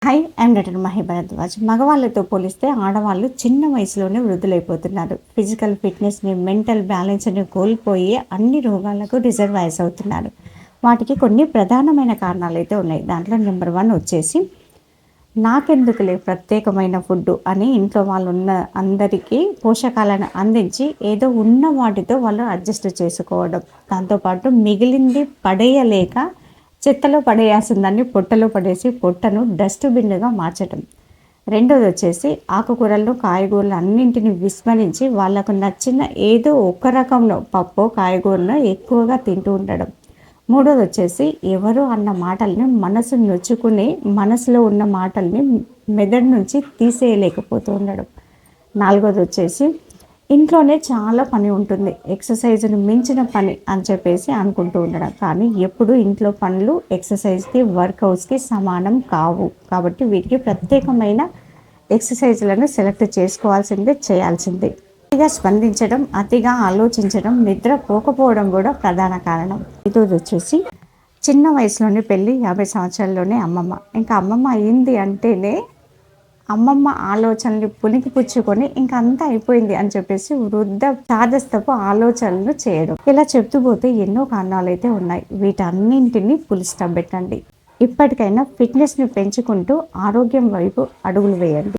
Hi, I'm doctor Mahi Bharadwaj. మగవాళ్ళతో పోలిస్తే ఆడవాళ్ళు చిన్న వయసులోనే వృద్ధులైపోతున్నారు. ఫిజికల్ ఫిట్నెస్ని, మెంటల్ బ్యాలెన్స్ని కోల్పోయి అన్ని రోగాలకు రిజర్వాయర్స్ అవుతున్నారు. వాటికి కొన్ని ప్రధానమైన కారణాలు అయితే ఉన్నాయి. దాంట్లో నెంబర్ 1 వచ్చేసి నాకెందుకులే ప్రత్యేకమైన ఫుడ్డు అని ఇంట్లో వాళ్ళు ఉన్న అందరికీ పోషకాలను అందించి ఏదో ఉన్న వాటితో వాళ్ళు అడ్జస్ట్ చేసుకోవడం. దాంతోపాటు మిగిలింది పడేయలేక చెత్తలో పడేయాల్సిందాన్ని పొట్టలో పడేసి పొట్టను డస్ట్బిన్గా మార్చడం. రెండోది వచ్చేసి ఆకుకూరలు, కాయగూరలు అన్నింటిని విస్మరించి వాళ్ళకు నచ్చిన ఏదో ఒక రకంలో పప్పు, కాయగూరను ఎక్కువగా తింటూ ఉండడం. మూడోది వచ్చేసి ఎవరు అన్న మాటల్ని మనసు నొచ్చుకుని మనసులో ఉన్న మాటల్ని మెదడు నుంచి తీసేయలేకపోతూ ఉండడం. నాలుగోది వచ్చేసి ఇంట్లోనే చాలా పని ఉంటుంది, ఎక్సర్సైజ్ని మించిన పని అని చెప్పేసి అనుకుంటూ ఉండడం. కానీ ఎప్పుడు ఇంట్లో పనులు ఎక్సర్సైజ్కి, వర్కౌట్స్కి సమానం కావు. కాబట్టి వీటికి ప్రత్యేకమైన ఎక్సర్సైజ్లను సెలెక్ట్ చేసుకోవాల్సిందే, చేయాల్సిందే. అతిగా స్పందించడం, అతిగా ఆలోచించడం, నిద్ర పోకపోవడం కూడా ప్రధాన కారణం. ఇదోది వచ్చేసి చిన్న వయసులోనే పెళ్ళి, 50 సంవత్సరాల్లోనే అమ్మమ్మ. ఇంకా అమ్మమ్మ అయింది అంటేనే అమ్మమ్మ ఆలోచనలు పుణికిపుచ్చుకొని ఇంకా అంతా అయిపోయింది అని చెప్పేసి వృద్ధ చాదస్తపు ఆలోచనలు చేయడం. ఇలా చెప్తూ పోతే ఎన్నో కారణాలు అయితే ఉన్నాయి. వీటన్నింటినీ ఫుల్ స్టాప్ పెట్టండి. ఇప్పటికైనా ఫిట్నెస్ని పెంచుకుంటూ ఆరోగ్యం వైపు అడుగులు వేయండి.